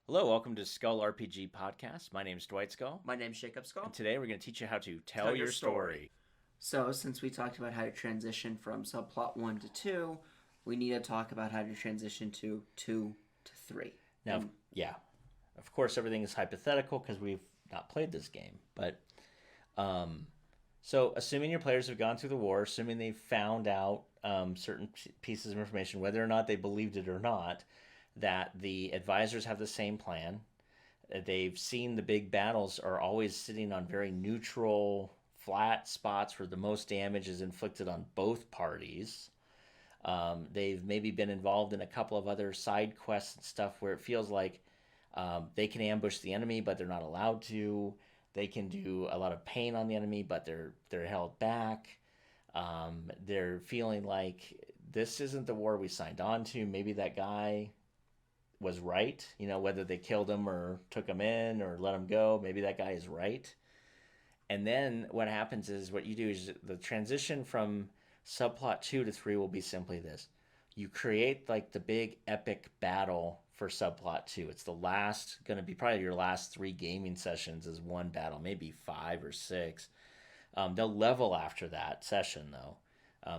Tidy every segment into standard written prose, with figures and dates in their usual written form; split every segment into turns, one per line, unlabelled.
Hello, welcome to Skull RPG Podcast. My name's Dwight Skull,
My name's Jacob Skull.
and today we're going to teach you how to tell your story.
So, since we talked about how to transition from subplot 1 to 2, we need to talk about how to transition to 2 to 3.
Now, of course, everything is hypothetical because we've not played this game. But so, assuming your players have gone through the war, assuming they found out certain pieces of information, whether or not they believed it or not, that the advisors have the same plan. They've seen the big battles are always sitting on very neutral, flat spots where the most damage is inflicted on both parties. They've maybe been involved in a couple of other side quests and stuff where it feels like they can ambush the enemy, but they're not allowed to. They can do a lot of pain on the enemy, but they're held back. They're feeling like this isn't the war we signed on to. Maybe that guy was right. Whether they killed him or took him in or let him go, maybe that guy is right. And then what happens is what you do is the transition from subplot 2 to 3 will be simply this. You create like the big epic battle for subplot 2. It's the last, going to be probably your last 3 gaming sessions is one battle, maybe 5 or 6. They'll level after that session though.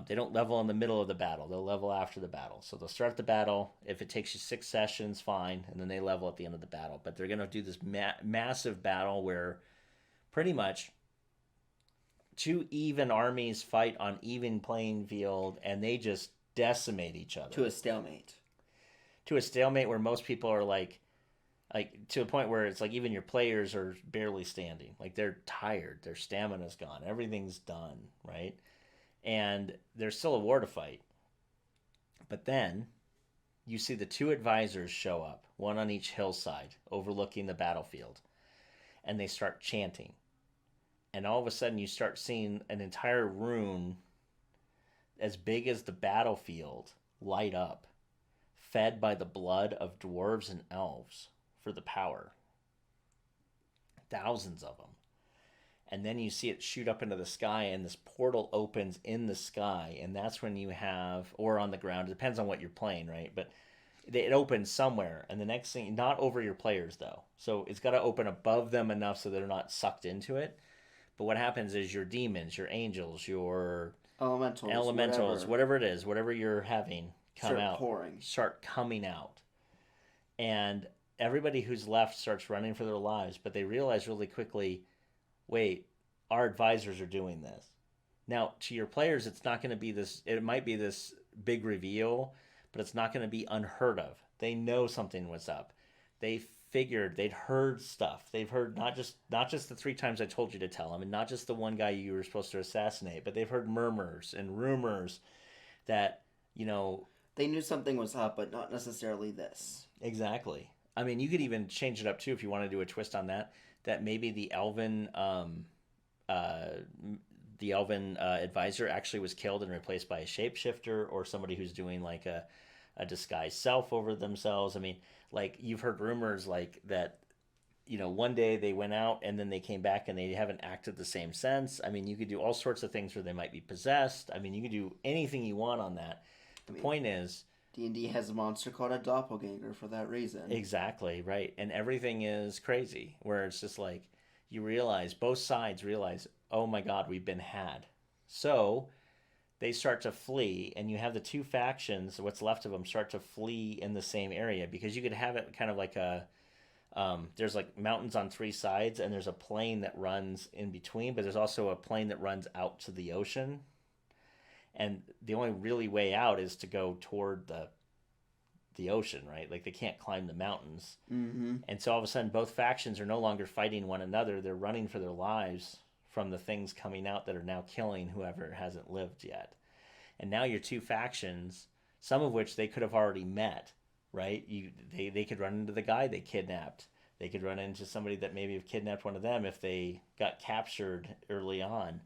They don't level in the middle of the battle. They'll level after the battle. So they'll start the battle. If it takes you 6 sessions, fine. And then they level at the end of the battle. But they're going to do this massive battle where pretty much 2 even armies fight on even playing field. And they just decimate each other.
To a stalemate.
To a stalemate where most people are like to a point where it's like even your players are barely standing. Like they're tired. Their stamina's gone. Everything's done, right? And there's still a war to fight. But then you see the 2 advisors show up, one on each hillside, overlooking the battlefield. And they start chanting. And all of a sudden you start seeing an entire room as big as the battlefield light up, fed by the blood of dwarves and elves for the power. Thousands of them. And then you see it shoot up into the sky, and this portal opens in the sky, and that's when you have, or on the ground, it depends on what you're playing, right? But it opens somewhere, and the next thing, not over your players though, so it's got to open above them enough so they're not sucked into it. But what happens is your demons, your angels, your
Elementals,
whatever it is, whatever you're having start coming out, and everybody who's left starts running for their lives, but they realize really quickly, wait, our advisors are doing this. Now, to your players, it's not going to be this, it might be this big reveal, but it's not going to be unheard of. They know something was up. They figured, they'd heard stuff. They've heard not just the 3 times I told you to tell them, and not just the one guy you were supposed to assassinate, but they've heard murmurs and rumors that,
they knew something was up, but not necessarily this.
Exactly. I mean, you could even change it up too if you want to do a twist on that. That maybe uh, the elven advisor actually was killed and replaced by a shapeshifter or somebody who's doing like a disguised self over themselves. I mean, like you've heard rumors like that. One day they went out and then they came back and they haven't acted the same since. I mean, you could do all sorts of things where they might be possessed. I mean, you could do anything you want on that. The point is,
D&D has a monster called a doppelganger for that reason.
Exactly, right. And everything is crazy, where it's just like you realize, both sides realize, oh my God, we've been had. So they start to flee, and you have the 2 factions, what's left of them, start to flee in the same area because you could have it kind of like there's like mountains on 3 sides, and there's a plain that runs in between, but there's also a plain that runs out to the ocean. And the only really way out is to go toward the ocean, right? Like they can't climb the mountains.
Mm-hmm.
And so all of a sudden both factions are no longer fighting one another. They're running for their lives from the things coming out that are now killing whoever hasn't lived yet. And now your 2 factions, some of which they could have already met, right? They could run into the guy they kidnapped. They could run into somebody that maybe have kidnapped one of them if they got captured early on.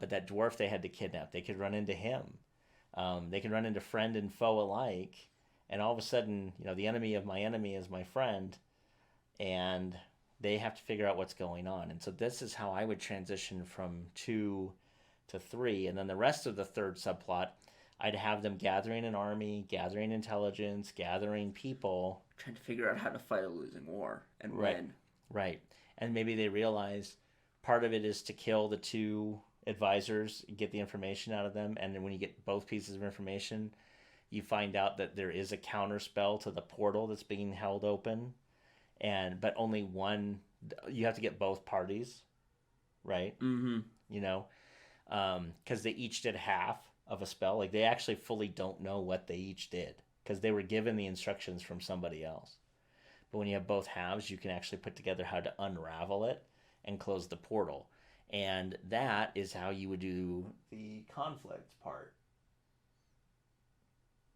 But that dwarf they had to kidnap, they could run into him. They could run into friend and foe alike. And all of a sudden, the enemy of my enemy is my friend. And they have to figure out what's going on. And so this is how I would transition from 2 to 3. And then the rest of the 3rd subplot, I'd have them gathering an army, gathering intelligence, gathering people.
Trying to figure out how to fight a losing war and
Right.
win.
Right. And maybe they realize part of it is to kill the two advisors, get the information out of them, and then when you get both pieces of information, you find out that there is a counter spell to the portal that's being held open, and but only one. You have to get both parties, right?
Mm-hmm.
You know, because they each did half of a spell. Like they actually fully don't know what they each did because they were given the instructions from somebody else. But when you have both halves, you can actually put together how to unravel it and close the portal. And that is how you would do the conflict part.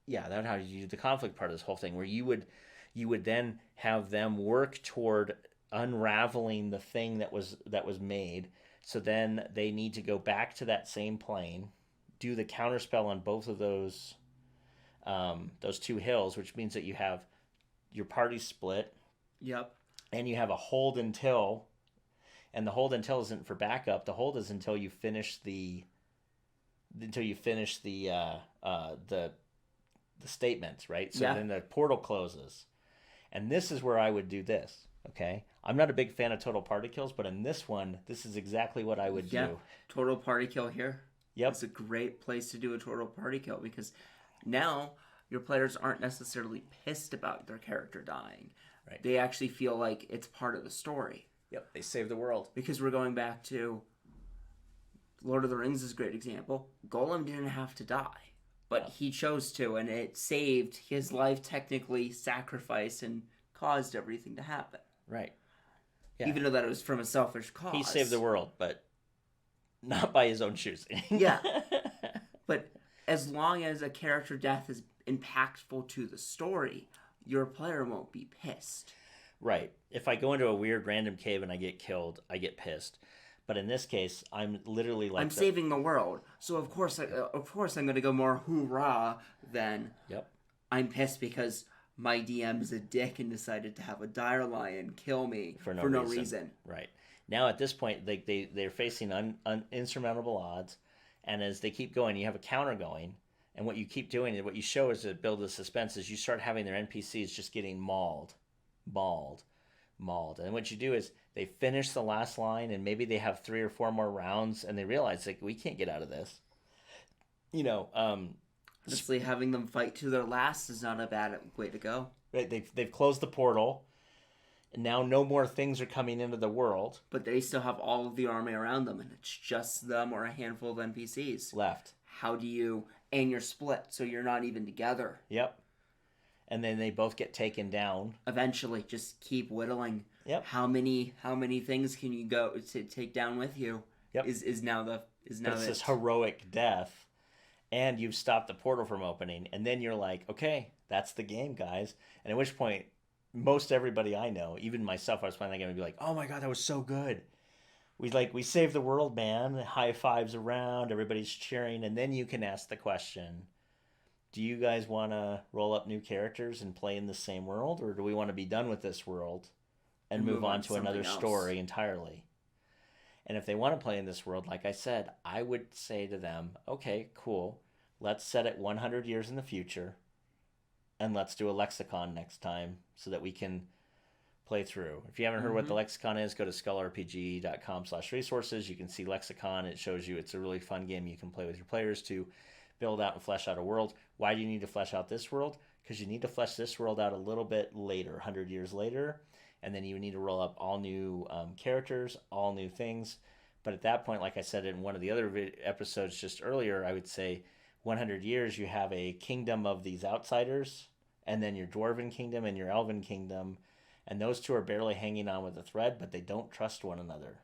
Yeah, that's how you do the conflict part of this whole thing, where you would then have them work toward unraveling the thing that was made. So then they need to go back to that same plane, do the counterspell on both of those two hills, which means that you have your party split.
Yep.
And you have a hold until, and the hold until isn't for backup. The hold is until you finish the statements, right? So
Yeah.
then the portal closes, and this is where I would do this. Okay, I'm not a big fan of total party kills, but in this one, this is exactly what I would do.
Total party kill here.
Yep.
It's a great place to do a total party kill because now your players aren't necessarily pissed about their character dying.
Right.
They actually feel like it's part of the story.
Yep. They save the world.
Because we're going back to Lord of the Rings is a great example. Golem didn't have to die, but he chose to, and it saved his life, technically sacrificed and caused everything to happen.
Right. Yeah.
Even though that it was from a selfish cause.
He saved the world, but not by his own choosing.
Yeah. But as long as a character death is impactful to the story, your player won't be pissed.
Right. If I go into a weird random cave and I get killed, I get pissed. But in this case, I'm literally like...
I'm saving the world. So of course I'm going to go more hoorah than...
Yep.
I'm pissed because my DM is a dick and decided to have a dire lion kill me for no reason.
Right. Now at this point, they're facing insurmountable odds. And as they keep going, you have a counter going. And what you keep doing, and what you show is to build the suspense, is you start having their NPCs just getting mauled. And what you do is they finish the last line, and maybe they have 3 or 4 more rounds, and they realize, like, we can't get out of this. You know,
honestly, having them fight to their last is not a bad way to go.
Right, they've closed the portal, and now no more things are coming into the world.
But they still have all of the army around them, and it's just them or a handful of NPCs
left.
How do you... And you're split, so you're not even together.
Yep. And then they both get taken down.
Eventually, just keep whittling.
Yep.
How many things can you go to take down with you?
Yep.
Is now
it's this heroic death, and you've stopped the portal from opening, and then you're like, okay, that's the game, guys. And at which point, most everybody I know, even myself, I was playing that game and be like, oh my god, that was so good. We saved the world, man. High fives around, everybody's cheering, and then you can ask the question, do you guys want to roll up new characters and play in the same world, or do we want to be done with this world and move on to another story entirely? And if they want to play in this world, like I said, I would say to them, okay, cool. Let's set it 100 years in the future, and let's do a lexicon next time so that we can play through. If you haven't heard what the lexicon is, go to skullrpg.com/resources. You can see lexicon. It shows you it's a really fun game you can play with your players to build out and flesh out a world. Why do you need to flesh out this world? Because you need to flesh this world out a little bit later, 100 years later, and then you need to roll up all new characters, all new things. But at that point, like I said in one of the other episodes just earlier, I would say 100 years you have a kingdom of these outsiders, and then your dwarven kingdom and your elven kingdom, and those two are barely hanging on with a thread, but they don't trust one another.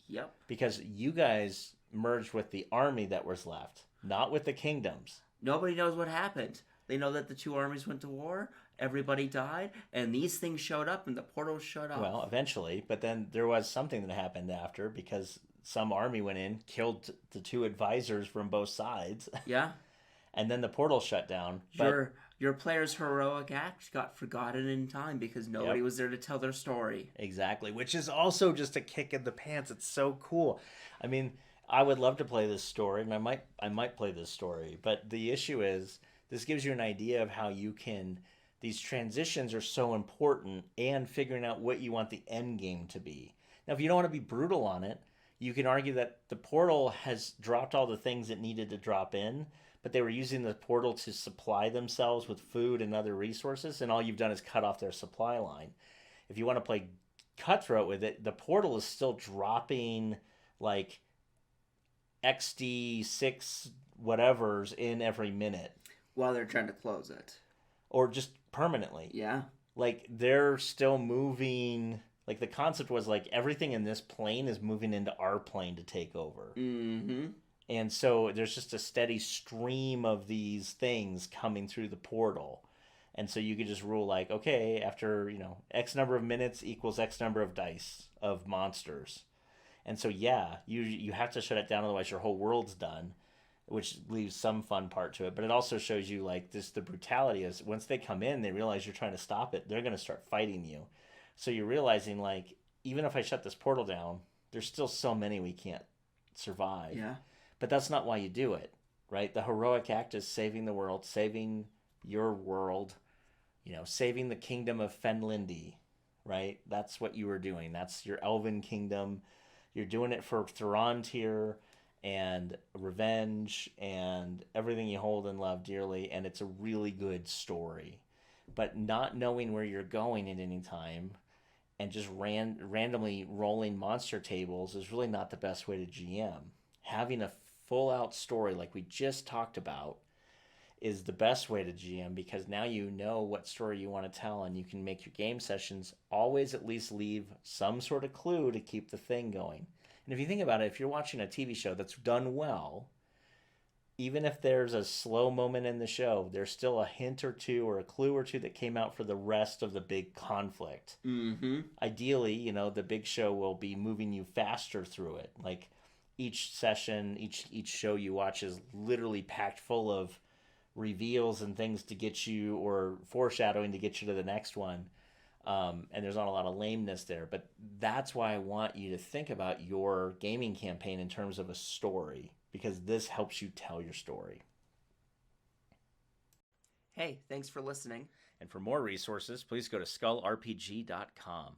Yep.
Because you guys merged with the army that was left, not with the kingdoms.
Nobody knows what happened. They know that the two armies went to war, everybody died, and these things showed up and the portals shut off.
Well, eventually, but then there was something that happened after because some army went in, killed the two advisors from both sides.
Yeah.
And then the portal shut down.
Your player's heroic act got forgotten in time because nobody was there to tell their story.
Exactly, which is also just a kick in the pants. It's so cool. I mean, I would love to play this story, and I might play this story. But the issue is, this gives you an idea of how you can. These transitions are so important, and figuring out what you want the end game to be. Now, if you don't want to be brutal on it, you can argue that the portal has dropped all the things it needed to drop in, but they were using the portal to supply themselves with food and other resources, and all you've done is cut off their supply line. If you want to play cutthroat with it, the portal is still dropping like XD6 whatever's in every minute,
While they're trying to close it.
or just permanently.
Yeah.
Like they're still moving. Like the concept was like everything in this plane is moving into our plane to take over.
Mm-hmm.
And so there's just a steady stream of these things coming through the portal. And so you could just rule like, okay, after, X number of minutes equals X number of dice of monsters. And so yeah, you have to shut it down, otherwise your whole world's done, which leaves some fun part to it. But it also shows you like this the brutality is once they come in, they realize you're trying to stop it, they're gonna start fighting you. So you're realizing like even if I shut this portal down, there's still so many we can't survive.
Yeah.
But that's not why you do it, right? The heroic act is saving the world, saving your world, saving the kingdom of Fenlindi, right? That's what you were doing. That's your elven kingdom. You're doing it for Thurontir and revenge and everything you hold and love dearly, and it's a really good story. But not knowing where you're going at any time and just randomly rolling monster tables is really not the best way to GM. Having a full out story like we just talked about is the best way to GM, because now you know what story you want to tell and you can make your game sessions always at least leave some sort of clue to keep the thing going. And if you think about it, if you're watching a TV show that's done well, even if there's a slow moment in the show, there's still a hint or two or a clue or two that came out for the rest of the big conflict.
Mm-hmm.
Ideally, the big show will be moving you faster through it. Like each session, each show you watch is literally packed full of reveals and things to get you, or foreshadowing to get you to the next one. And there's not a lot of lameness there. But that's why I want you to think about your gaming campaign in terms of a story, because this helps you tell your story.
Hey, thanks for listening.
And for more resources, please go to skullrpg.com.